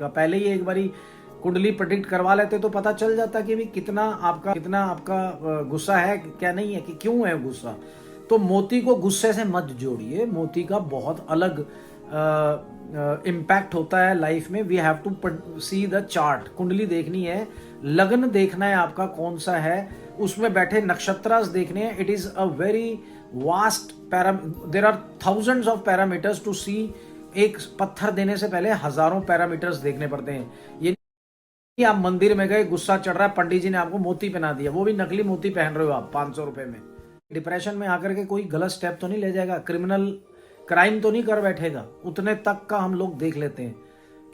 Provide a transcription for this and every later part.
का। पहले ही एक बारी कुंडली प्रेडिक्ट करवा लेते तो पता चल जाता कि भी कितना आपका गुस्सा है, क्या नहीं है, कि क्यों है गुस्सा। तो मोती को गुस्से से मत जोड़िए। मोती का बहुत अलग इम्पैक्ट होता है लाइफ में। We have to see the chart. कुंडली देखनी है, लग्न देखना है आपका कौन सा है, उसमें बैठे नक्षत्रास देखने हैं। It is a very vast there are thousands of parameters to see. एक पत्थर देने से पहले हजारों पैरामीटर्स देखने पड़ते हैं। ये नहीं आप मंदिर में गए, गुस्सा चढ़ रहा है, पंडित जी ने आपको मोती पहना दिया, वो भी नकली मोती पहन रहे हो आप 500 रुपए में। डिप्रेशन में आकर के कोई गलत स्टेप तो नहीं ले जाएगा, क्रिमिनल क्राइम तो नहीं कर बैठेगा। उतने तक का हम लोग देख लेते हैं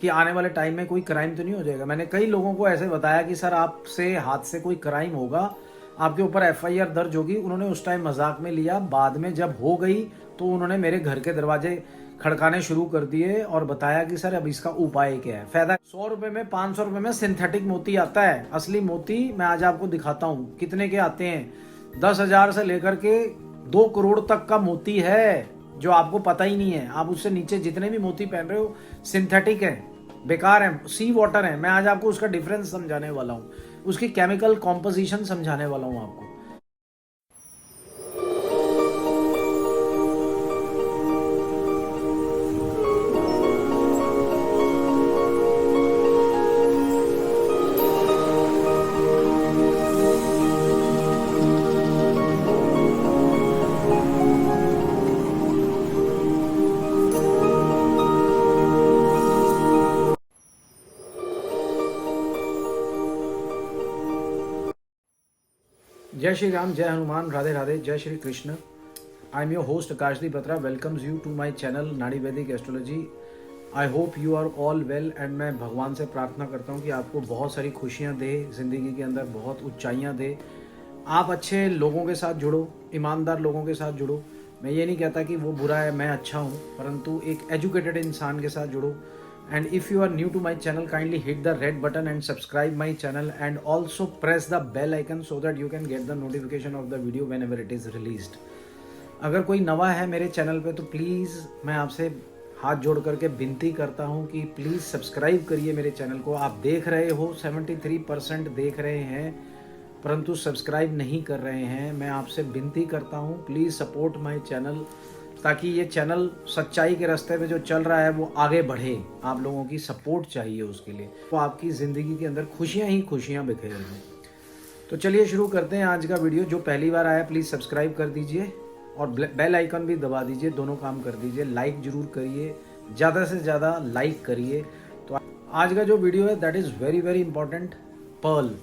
कि आने वाले टाइम में कोई क्राइम तो नहीं हो जाएगा। मैंने कई लोगों को ऐसे बताया कि सर आपसे हाथ से कोई क्राइम होगा, आपके ऊपर एफआईआर दर्ज होगी। उन्होंने उस टाइम मजाक में लिया, बाद में जब हो गई तो उन्होंने मेरे घर के दरवाजे खड़काने शुरू कर दिए और बताया कि सर अब इसका उपाय क्या है। फायदा 100 रुपए में, 500 रुपए में सिंथेटिक मोती आता है। असली मोती मैं आज आपको दिखाता हूँ कितने के आते हैं। 10,000 से लेकर के 2 करोड़ तक का मोती है जो आपको पता ही नहीं है। आप उससे नीचे जितने भी मोती पहन रहे हो सिंथेटिक है, बेकार है, सी वाटर है। मैं आज आपको उसका डिफरेंस समझाने वाला हूँ, उसकी केमिकल कॉम्पोजिशन समझाने वाला हूँ आपको। जय श्री राम, जय हनुमान, राधे राधे, जय Shri Krishna. I am your host Akashdeep Batra, welcomes you to my channel Nadi Vedic astrology. I hope you are all well and मैं भगवान से प्रार्थना करता हूँ कि आपको बहुत सारी खुशियाँ दे, ज़िंदगी के अंदर बहुत ऊंचाइयाँ दे। आप अच्छे लोगों के साथ जुड़ो, ईमानदार लोगों के साथ जुड़ो। मैं ये नहीं कहता कि वो बुरा है, मैं अच्छा हूँ, परंतु एक एजुकेटेड इंसान के साथ जुड़ो। And if you are new to my channel, kindly hit the red button and subscribe my channel, and also press the bell icon so that you can get the notification of the video whenever it is released. अगर कोई नवा है मेरे channel पे तो please मैं आपसे हाथ जोड़ करके विनती करता हूँ कि प्लीज़ सब्सक्राइब करिए मेरे चैनल को। आप देख रहे हो 73% देख रहे हैं परंतु सब्सक्राइब नहीं कर रहे हैं। मैं आपसे विनती करता हूँ प्लीज़ सपोर्ट माय चैनल, ताकि ये चैनल सच्चाई के रास्ते पे जो चल रहा है वो आगे बढ़े। आप लोगों की सपोर्ट चाहिए उसके लिए, तो आपकी ज़िंदगी के अंदर खुशियाँ ही खुशियाँ बिखेर दें। तो चलिए शुरू करते हैं आज का वीडियो। जो पहली बार आया प्लीज़ सब्सक्राइब कर दीजिए और बेल आइकन भी दबा दीजिए, दोनों काम कर दीजिए। लाइक ज़रूर करिए, ज़्यादा से ज़्यादा लाइक करिए। तो आज का जो वीडियो है that is very very important. Pearl,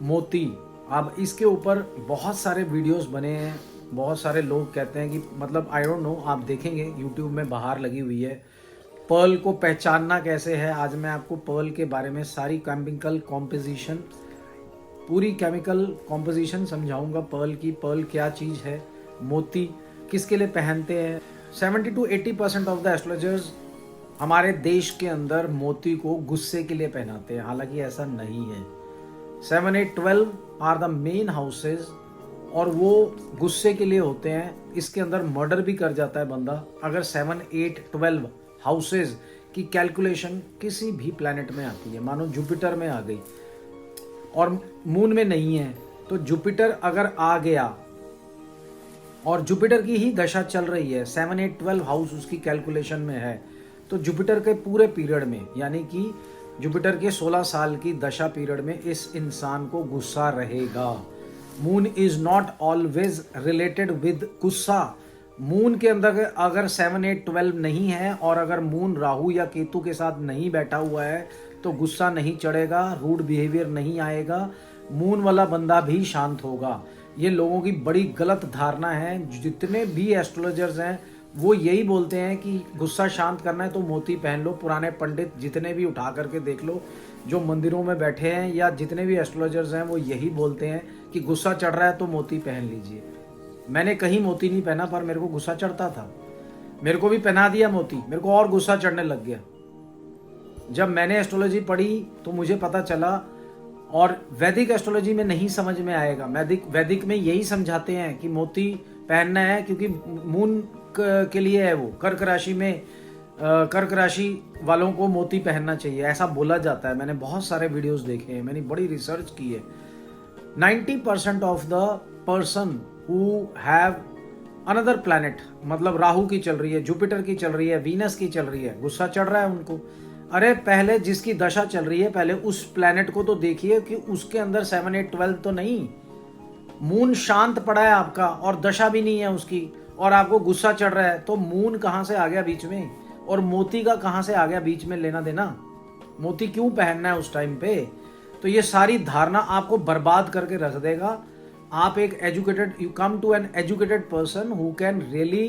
मोती। अब इसके ऊपर बहुत सारे वीडियोस बने हैं, बहुत सारे लोग कहते हैं कि मतलब आई डोंट नो, आप देखेंगे यूट्यूब में बाहर लगी हुई है। पर्ल को पहचानना कैसे है, आज मैं आपको पर्ल के बारे में सारी केमिकल कॉम्पोजिशन, पूरी केमिकल कॉम्पोजिशन समझाऊंगा पर्ल की। पर्ल क्या चीज़ है, मोती किसके लिए पहनते हैं। 70 to 80% ऑफ द एस्ट्रोलॉजर्स हमारे देश के अंदर मोती को गुस्से के लिए पहनाते हैं, हालांकि ऐसा नहीं है। 7, 8, 12 आर द मेन हाउसेज और वो गुस्से के लिए होते हैं। इसके अंदर मर्डर भी कर जाता है बंदा अगर 7, 8, 12 हाउसेज की कैलकुलेशन किसी भी प्लैनेट में आती है। मानो जुपिटर में आ गई और मून में नहीं है, तो जुपिटर अगर आ गया और जुपिटर की ही दशा चल रही है, 7, 8, 12 हाउस उसकी कैलकुलेशन में है, तो जुपिटर के पूरे पीरियड में, यानी कि जुपिटर के 16 साल की दशा पीरियड में इस इंसान को गुस्सा रहेगा। Moon is not always related with गुस्सा। मून के अंदर अगर 7, 8, 12 नहीं है और अगर मून राहु या केतु के साथ नहीं बैठा हुआ है तो गुस्सा नहीं चढ़ेगा, रूड बिहेवियर नहीं आएगा, मून वाला बंदा भी शांत होगा। ये लोगों की बड़ी गलत धारणा है। जितने भी एस्ट्रोलॉजर्स हैं वो यही बोलते हैं कि गुस्सा शांत करना है तो मोती पहन लो। पुराने पंडित जितने भी उठा करके देख लो, जो मंदिरों में बैठे हैं या जितने भी एस्ट्रोलॉजर्स हैं वो यही बोलते हैं कि गुस्सा चढ़ रहा है तो मोती पहन लीजिए। मैंने कहीं मोती नहीं पहना, पर मेरे को गुस्सा चढ़ता था, मेरे को भी पहना दिया मोती, मेरे को और गुस्सा चढ़ने लग गया। जब मैंने एस्ट्रोलॉजी पढ़ी तो मुझे पता चला, और वैदिक एस्ट्रोलॉजी में नहीं समझ में आएगा। वैदिक में यही समझाते हैं कि मोती पहनना है क्योंकि मून के लिए है, वो कर्क राशि में कर्क राशि वालों को मोती पहनना चाहिए, ऐसा बोला जाता है। मैंने बहुत सारे वीडियोस देखे हैं, मैंने बड़ी रिसर्च की है। 90% of the person who have another planet, मतलब राहु की चल रही है, जुपिटर की चल रही है, वीनस की चल रही है, गुस्सा चढ़ रहा है उनको। अरे पहले जिसकी दशा चल रही है, पहले उस प्लैनेट को तो देखिए कि उसके अंदर 7, 8, 12 तो नहीं। मून शांत पड़ा है आपका और दशा भी नहीं है उसकी, और आपको गुस्सा चढ़ रहा है, तो मून कहाँ से आ गया बीच में, और मोती का कहाँ से आ गया बीच में लेना देना। मोती क्यों पहनना है उस टाइम पे? तो ये सारी धारणा आपको बर्बाद करके रख देगा। आप एक educated, you come to an educated person who can really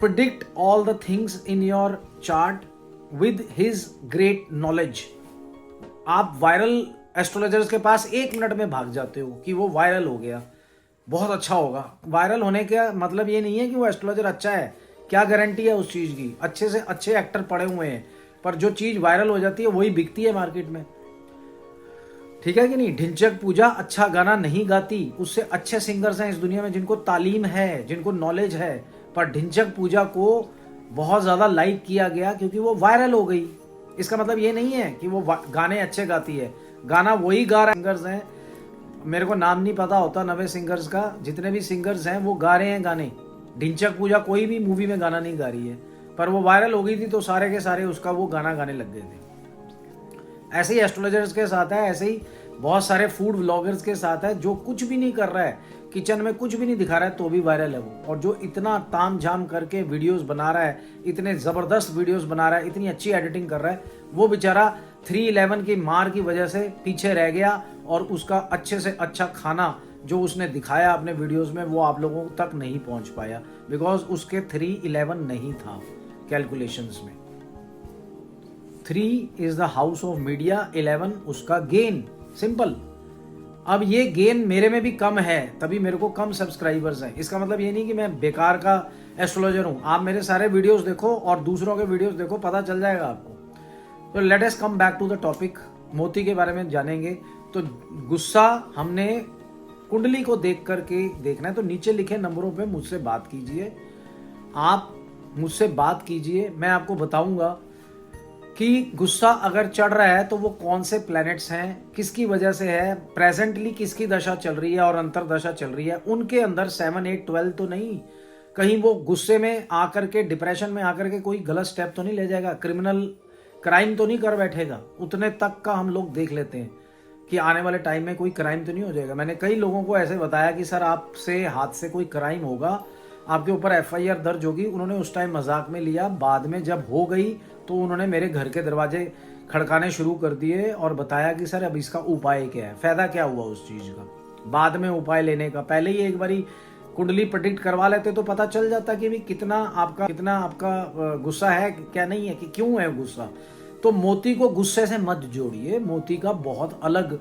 predict all the things in your chart with his great knowledge. आप वायरल एस्ट्रोलॉजर्स के पास 1 मिनट में भाग जाते हो कि वो वायरल हो गया, बहुत अच्छा होगा। वायरल होने का मतलब ये नहीं है कि वो एस्ट्रोलॉजर अच्छा है, क्या गारंटी है उस चीज़ की? अच्छे से अच्छे एक्टर पड़े हुए हैं, पर जो चीज़ वायरल हो जाती है वही बिकती है मार्केट में, ठीक है कि नहीं? ढिंचक पूजा अच्छा गाना नहीं गाती, उससे अच्छे सिंगर्स हैं इस दुनिया में जिनको तालीम है, जिनको नॉलेज है, पर ढिंचक पूजा को बहुत ज़्यादा लाइक किया गया क्योंकि वो वायरल हो गई। इसका मतलब ये नहीं है कि वो गाने अच्छे गाती है, गाना वही गा रहे सिंगर्स हैं, मेरे को नाम नहीं पता होता 90 सिंगर्स का, जितने भी सिंगर्स हैं वो गा रहे हैं गाने। ढिंचक पूजा कोई भी मूवी में गाना नहीं गा रही है, पर वो वायरल हो गई थी तो सारे के सारे उसका वो गाना गाने लग गए थे। ऐसे ही एस्ट्रोलॉजर्स के साथ है, ऐसे ही बहुत सारे फूड व्लॉगर्स के साथ है, जो कुछ भी नहीं कर रहा है, किचन में कुछ भी नहीं दिखा रहा है तो भी वायरल है वो, और जो इतना ताम झाम करके वीडियोस बना रहा है, इतने ज़बरदस्त वीडियोस बना रहा है, इतनी अच्छी एडिटिंग कर रहा है, वो बेचारा 311 की मार की वजह से पीछे रह गया, और उसका अच्छे से अच्छा खाना जो उसने दिखाया अपने वीडियोस में वो आप लोगों तक नहीं पहुंच पाया, बिकॉज उसके 311 नहीं था कैलकुलेशंस में। 3 is the house of media, 11 उसका गेन, सिंपल। अब ये गेन मेरे में भी कम है, तभी मेरे को कम सब्सक्राइबर्स हैं। इसका मतलब ये नहीं कि मैं बेकार का एस्ट्रोलॉजर हूं। आप मेरे सारे वीडियोस देखो और दूसरों के वीडियोस देखो, पता चल जाएगा आपको। तो let us come back to the topic, मोती के बारे में जानेंगे। तो गुस्सा हमने कुंडली को देख करके देखना है, तो नीचे लिखे नंबरों पे मुझसे बात कीजिए, आप मुझसे बात कीजिए, मैं आपको बताऊंगा कि गुस्सा अगर चढ़ रहा है तो वो कौन से प्लैनेट्स हैं, किसकी वजह से है, प्रेजेंटली किसकी दशा चल रही है और अंतरदशा चल रही है, उनके अंदर 7, 8, 12 तो नहीं, कहीं वो गुस्से में आकर के, डिप्रेशन में आकर के कोई गलत स्टेप तो नहीं ले जाएगा, क्रिमिनल क्राइम तो नहीं कर बैठेगा। उतने तक का हम लोग देख लेते हैं कि आने वाले टाइम में कोई क्राइम तो नहीं हो जाएगा। मैंने कई लोगों को ऐसे बताया कि सर आपसे हाथ से कोई क्राइम होगा, आपके ऊपर FIR दर्ज होगी, उन्होंने उस टाइम मजाक में लिया, बाद में जब हो गई तो उन्होंने मेरे घर के दरवाजे खड़काने शुरू कर दिए और बताया कि सर अब इसका उपाय क्या है। फायदा क्या हुआ उस चीज़ का बाद में उपाय लेने का? पहले ही एक बारी कुंडली प्रेडिक्ट करवा लेते तो पता चल जाता कि भी कितना आपका गुस्सा है, क्या नहीं है, कि क्यों है गुस्सा। तो मोती को गुस्से से मत जोड़िए, मोती का बहुत अलग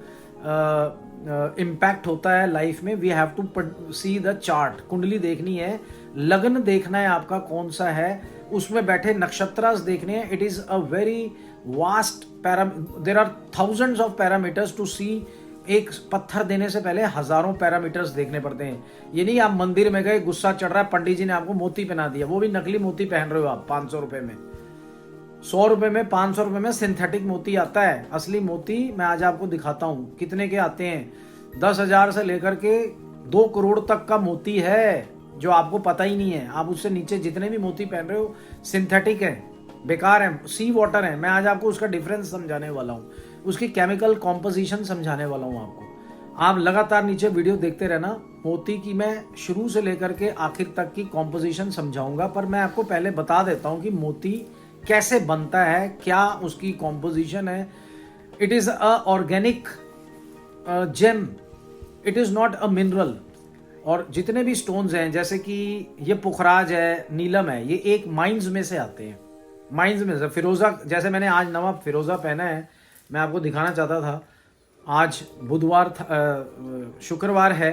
इम्पैक्ट होता है लाइफ में। We have to see the chart, कुंडली देखनी है, लग्न देखना है आपका कौन सा है, उसमें बैठे नक्षत्रास देखने हैं। It is a very vast there are thousands of parameters to see. एक पत्थर देने से पहले हजारों पैरामीटर्स देखने पड़ते हैं। ये नहीं आप मंदिर में गए, गुस्सा चढ़ रहा है, पंडित जी ने आपको मोती पहना दिया, वो भी नकली मोती पहन रहे हो आप 500 रुपए में, 100 रुपए में, 500 रुपए में सिंथेटिक मोती आता है। असली मोती मैं आज आपको दिखाता हूं कितने के आते हैं। 10,000 से लेकर के 2 करोड़ तक का मोती है जो आपको पता ही नहीं है। आप उससे नीचे जितने भी मोती पहन रहे हो सिंथेटिक है, बेकार है, सी वाटर है। मैं आज आपको उसका डिफरेंस समझाने वाला हूँ, उसकी केमिकल कॉम्पोजिशन समझाने वाला हूँ आपको। आप लगातार नीचे वीडियो देखते रहना। मोती की मैं शुरू से लेकर के आखिर तक की कॉम्पोजिशन समझाऊंगा, पर मैं आपको पहले बता देता हूँ कि मोती कैसे बनता है, क्या उसकी कॉम्पोजिशन है। It is a organic gem, it is not a mineral. और जितने भी स्टोन्स हैं, जैसे कि ये पुखराज है, नीलम है, ये एक माइंस में से आते हैं, माइंस में से। फिरोजा, जैसे मैंने आज नवा फिरोजा पहना है, मैं आपको दिखाना चाहता था। आज बुधवार शुक्रवार है,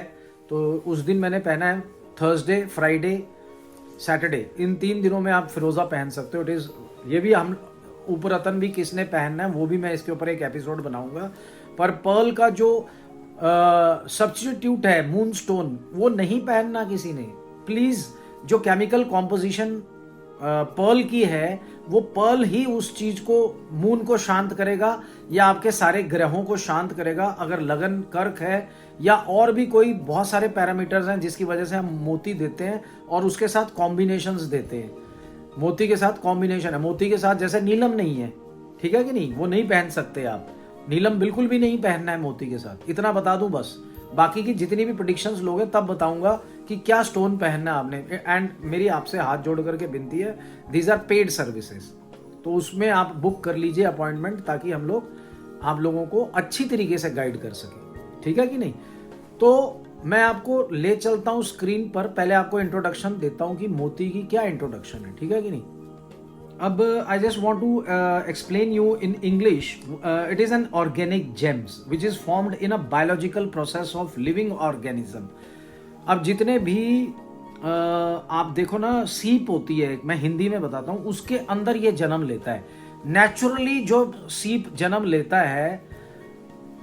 तो उस दिन मैंने पहना है। थर्सडे, फ्राइडे, सैटरडे, इन 3 दिनों में आप फिरोजा पहन सकते हो। इट इज, ये भी हम ऊपर रतन भी किसने पहनना है वो भी मैं इसके ऊपर एक एपिसोड बनाऊंगा। पर पर्ल का जो सब्स्टिट्यूट है मून स्टोन, वो नहीं पहनना किसी ने प्लीज। जो केमिकल कॉम्पोजिशन पर्ल की है, वो पर्ल ही उस चीज को, मून को शांत करेगा या आपके सारे ग्रहों को शांत करेगा। अगर लगन कर्क है या और भी कोई बहुत सारे पैरामीटर्स हैं जिसकी वजह से हम मोती देते हैं और उसके साथ कॉम्बिनेशंस देते हैं। मोती के साथ कॉम्बिनेशन है, मोती के साथ जैसे नीलम नहीं है, ठीक है कि नहीं, वो नहीं पहन सकते आप, नीलम बिल्कुल भी नहीं पहनना है मोती के साथ, इतना बता दूं बस। बाकी की जितनी भी प्रेडिक्शंस लोगे तब बताऊंगा कि क्या स्टोन पहनना है आपने। एंड मेरी आपसे हाथ जोड़ करके विनती है, दीज आर पेड सर्विसेज, तो उसमें आप बुक कर लीजिए अपॉइंटमेंट, ताकि हम लोग आप लोगों को अच्छी तरीके से गाइड कर सकें, ठीक है कि नहीं। तो मैं आपको ले चलता हूं स्क्रीन पर, पहले आपको इंट्रोडक्शन देता हूं कि मोती की क्या इंट्रोडक्शन है, ठीक है कि नहीं। अब I just want to explain you in English. It is an organic gems which is formed in a biological process of living organism. अब जितने भी आप देखो ना, सीप होती है, मैं हिंदी में बताता हूँ, उसके अंदर ये जन्म लेता है नेचुरली। जो सीप जन्म लेता है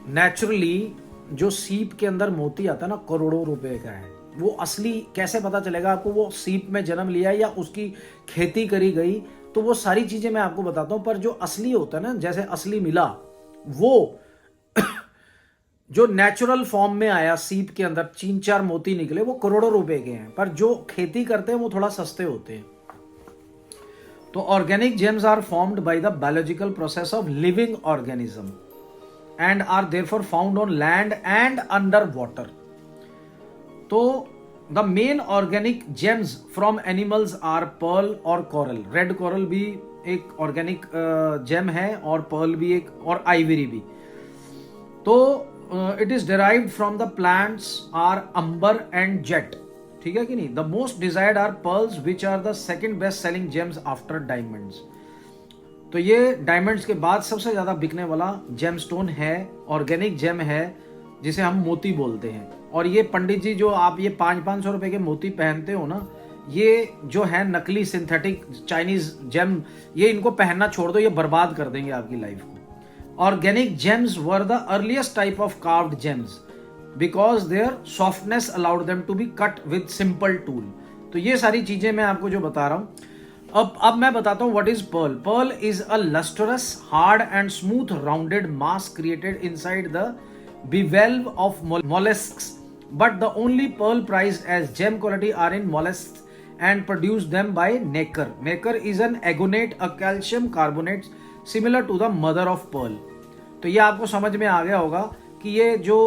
नेचुरली, जो सीप के अंदर मोती आता है ना, करोड़ों रुपए का है। वो असली कैसे पता चलेगा आपको वो सीप में जन्म लिया है या उसकी खेती करी गई, तो वो सारी चीजें मैं आपको बताता हूं। पर जो असली होता है ना, जैसे असली मिला, वो जो नेचुरल फॉर्म में आया, सीप के अंदर 3-4 मोती निकले, वो करोड़ों रुपए के हैं। पर जो खेती करते हैं वो थोड़ा सस्ते होते हैं। तो organic gems are formed by the biological process of living organism and are therefore found on land and under water. तो the main organic gems from animals are pearl और coral. Red coral भी एक organic gem है और pearl भी एक, और ivory भी। तो it is derived from the plants are amber and jet, ठीक है कि नहीं। The most desired are pearls which are the second best selling gems after diamonds. तो ये डायमंड्स के बाद सबसे ज्यादा बिकने वाला जेमस्टोन है, ऑर्गेनिक जेम है, जिसे हम मोती बोलते हैं। और ये पंडित जी, जो आप ये 500-500 रुपए के मोती पहनते हो ना, ये जो है नकली सिंथेटिक चाइनीज जेम, ये इनको पहनना छोड़ दो, ये बर्बाद कर देंगे आपकी लाइफ को। Organic gems were the earliest type of carved gems because their softness allowed them to be cut with simple tool. तो ये सारी चीजें मैं आपको जो बता रहा हूं। अब मैं बताता हूं what is pearl. Pearl is a lustrous, hard and smooth rounded mass created inside the bivalve of mollusks, but the only pearl prized as gem quality are in mollusks and produced them by nacre. Nacre is an agonate, a calcium carbonate similar to the mother of pearl. तो ये आपको समझ में आ गया होगा कि ये जो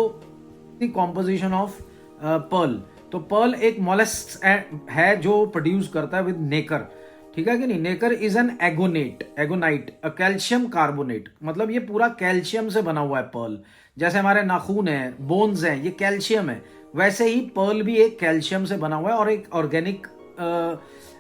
कॉम्पोजिशन ऑफ पर्ल, तो पर्ल एक मोलस्क है जो प्रोड्यूस करता है विद नेकर, ठीक है कि नहीं। Nacre is an aragonite, a calcium carbonate, मतलब ये पूरा कैल्शियम से बना हुआ है पर्ल। जैसे हमारे नाखून है, बोन्स हैं, ये कैल्शियम है, वैसे ही पर्ल भी एक कैल्शियम से बना हुआ है और एक ऑर्गेनिक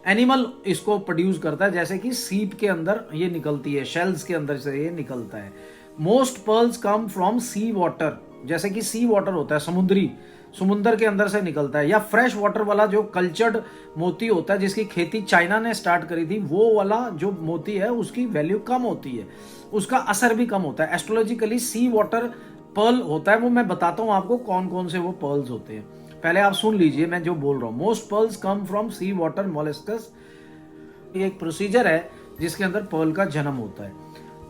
एनिमल इसको प्रोड्यूस करता है। जैसे कि सीप के अंदर ये निकलती है, शेल्स के अंदर से ये निकलता है। Most pearls come from sea water, जैसे कि सी वाटर होता है समुद्री, समुद्र के अंदर से निकलता है, या फ्रेश वाटर वाला जो कल्चर्ड मोती होता है जिसकी खेती चाइना ने स्टार्ट करी थी, वो वाला जो मोती है उसकी वैल्यू कम होती है, उसका असर भी कम होता है। एस्ट्रोलॉजिकली सी वाटर पर्ल होता है, वो मैं बताता हूं आपको कौन कौन से वो पर्ल्स होते हैं। पहले आप सुन लीजिए मैं जो बोल रहा हूं। Most pearls come from sea water molluscs, ये एक प्रोसीजर है जिसके अंदर पर्ल का जन्म होता है।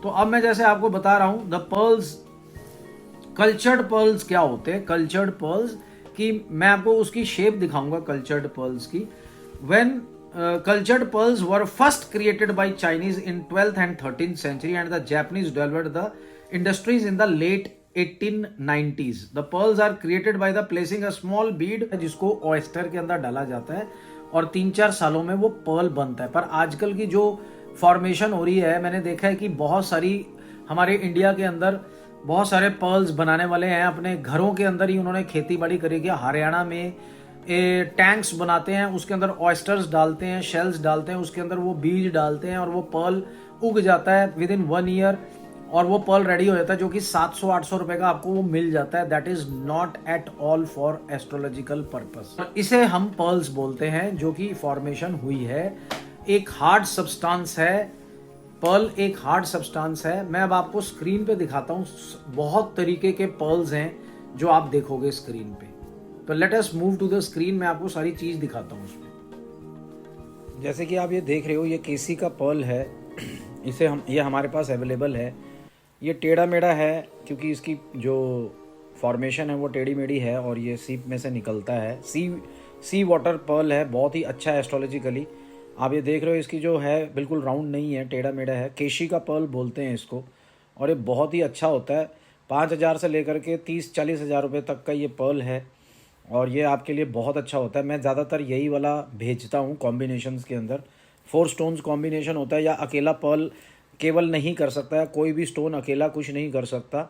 तो अब मैं जैसे आपको बता रहा हूं, द पर्ल्स, कल्चर्ड पर्ल्स क्या होते हैं। कल्चर्ड पर्ल्स की मैं आपको उसकी शेप दिखाऊंगा कल्चर्ड पर्ल्स की। When cultured pearls were first created by Chinese in 12th and 13th century and the Japanese developed the industries in the late 1890s. The pearls are created by the placing a small bead, जिसको oyster के अंदर डाला जाता है और 3-4 सालों में वो पर्ल बनता है। पर आजकल की जो फॉर्मेशन हो रही है, मैंने देखा है कि बहुत सारी हमारे इंडिया के अंदर बहुत सारे पर्ल्स बनाने वाले हैं, अपने घरों के अंदर ही उन्होंने खेती बाड़ी करी है। हरियाणा में टैंक्स बनाते हैं, उसके अंदर ऑयस्टर्स डालते हैं, शेल्स डालते हैं, उसके अंदर वो बीज डालते हैं और वो पर्ल उग जाता है विद इन 1 ईयर और वो पर्ल रेडी हो जाता है, जो कि 700-800 रुपए का आपको वो मिल जाता है। That is not at all for astrological purpose. इसे हम पर्ल्स बोलते हैं, जो कि फॉर्मेशन हुई है, एक हार्ड सब्सटेंस है। पर्ल एक हार्ड सब्सटेंस है। मैं अब आपको स्क्रीन पे दिखाता हूँ, बहुत तरीके के पर्ल्स हैं जो आप देखोगे स्क्रीन पे। तो let us move to the screen, मैं आपको सारी चीज दिखाता हूँ उसमें। जैसे कि आप ये देख रहे हो, ये केसी का पर्ल है। ये हमारे पास अवेलेबल है। ये टेढ़ा मेढ़ा है क्योंकि इसकी जो फॉर्मेशन है वो टेढ़ी मेढ़ी है और ये सीप में से निकलता है। सी वाटर पर्ल है, बहुत ही अच्छा है एस्ट्रोलॉजिकली। आप ये देख रहे हो, इसकी जो है बिल्कुल राउंड नहीं है, टेढ़ा मेढ़ा है। केशी का पर्ल बोलते हैं इसको, और ये बहुत ही अच्छा होता है। 5,000 से लेकर के 30-40 हज़ार रुपये तक का ये पर्ल है और ये आपके लिए बहुत अच्छा होता है। मैं ज़्यादातर यही वाला भेजता हूँ कॉम्बिनेशंस के अंदर। 4 स्टोन्स कॉम्बिनेशन होता है, या अकेला पर्ल केवल नहीं कर सकता है, कोई भी स्टोन अकेला कुछ नहीं कर सकता।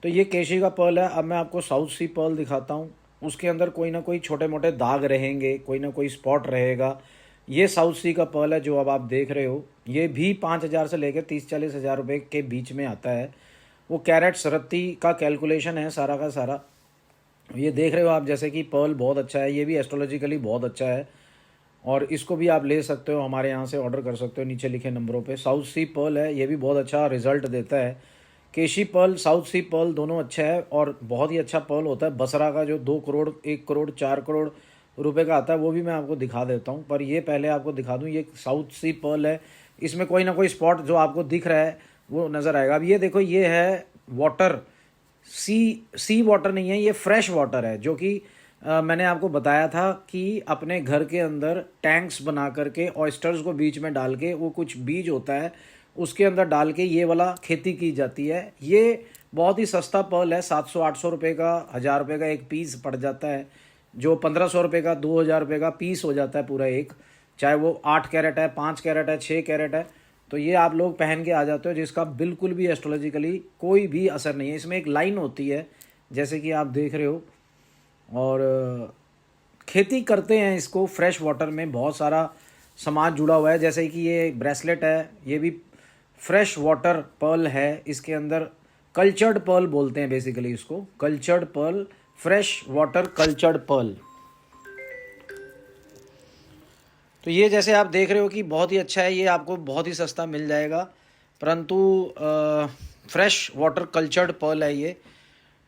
तो ये केशी का पर्ल है। अब मैं आपको साउथ सी पर्ल दिखाता हूँ। उसके अंदर कोई ना कोई छोटे मोटे दाग रहेंगे, कोई ना कोई स्पॉट रहेगा। ये साउथ सी का पर्ल है जो अब आप देख रहे हो। ये भी 5,000 से लेकर 30-40 हज़ार रुपये के बीच में आता है। वो कैरेट्स रत्ती का कैलकुलेशन है सारा का सारा। ये देख रहे हो आप, जैसे कि पर्ल बहुत अच्छा है, ये भी एस्ट्रोलॉजिकली बहुत अच्छा है और इसको भी आप ले सकते हो, हमारे यहाँ से ऑर्डर कर सकते हो नीचे लिखे नंबरों पे। साउथ सी पर्ल है, ये भी बहुत अच्छा रिजल्ट देता है। केशी पर्ल, साउथ सी पर्ल दोनों अच्छा है और बहुत ही अच्छा पर्ल होता है। बसरा का जो 2 करोड़, 1 करोड़, 4 करोड़ रुपए का आता है, वो भी मैं आपको दिखा देता हूँ। पर ये पहले आपको दिखा दूँ, ये साउथ सी पर्ल है। इसमें कोई ना कोई स्पॉट जो आपको दिख रहा है वो नज़र आएगा। अब ये देखो, ये है वाटर, सी वाटर नहीं है, ये फ्रेश वाटर है। जो कि मैंने आपको बताया था कि अपने घर के अंदर टैंक्स बना करके ऑयस्टर्स को बीच में डाल के, वो कुछ बीज होता है उसके अंदर डाल के ये वाला खेती की जाती है। ये बहुत ही सस्ता पर्ल है, 700-800 रुपये का, 1,000 रुपये का एक पीस पड़ जाता है। जो 1,500 रुपये का, 2,000 रुपये का पीस हो जाता है पूरा एक, चाहे वो 8 कैरेट है, 5 कैरेट है, 6 कैरेट है। तो ये आप लोग पहन के आ जाते हो, जिसका बिल्कुल भी एस्ट्रोलॉजिकली कोई भी असर नहीं है। इसमें एक लाइन होती है जैसे कि आप देख रहे हो, और खेती करते हैं इसको फ्रेश वाटर में। बहुत सारा समाज जुड़ा हुआ है, जैसे कि ये ब्रेसलेट है, ये भी फ्रेश वाटर पर्ल है। इसके अंदर कल्चर्ड पर्ल बोलते हैं बेसिकली इसको, cultured pearl, fresh water cultured pearl. तो ये जैसे आप देख रहे हो कि बहुत ही अच्छा है, ये आपको बहुत ही सस्ता मिल जाएगा। परंतु फ्रेश वाटर कल्चर्ड पर्ल है ये,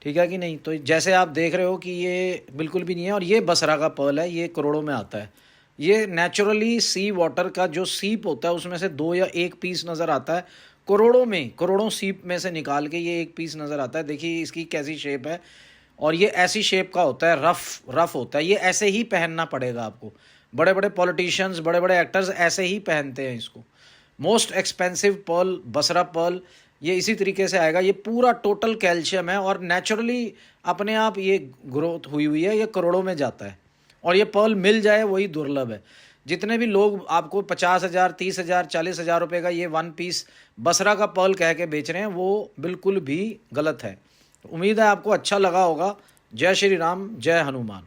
ठीक है कि नहीं। तो जैसे आप देख रहे हो कि ये बिल्कुल भी नहीं है। और ये बसरा का पर्ल है, ये करोड़ों में आता है। ये नेचुरली सी वाटर का जो सीप होता है उसमें से 2 या 1 पीस नज़र आता है। करोड़ों में, करोड़ों सीप में से निकाल के ये 1 पीस नज़र आता है। देखिए इसकी कैसी शेप है, और ये ऐसी शेप का होता है, रफ होता है। ये ऐसे ही पहनना पड़ेगा आपको। बड़े बड़े पॉलिटिशियंस, बड़े बड़े एक्टर्स ऐसे ही पहनते हैं इसको। Most expensive pearl Basra pearl ये इसी तरीके से आएगा। ये पूरा टोटल कैल्शियम है और नेचुरली अपने आप ये ग्रोथ हुई है। ये करोड़ों में जाता है और ये पर्ल मिल जाए वही दुर्लभ है। जितने भी लोग आपको 50,000, 30,000, 40,000 रुपये का ये 1 पीस बसरा का पर्ल कह के बेच रहे हैं, वो बिल्कुल भी गलत है। उम्मीद है आपको अच्छा लगा होगा। जय श्री राम, जय हनुमान।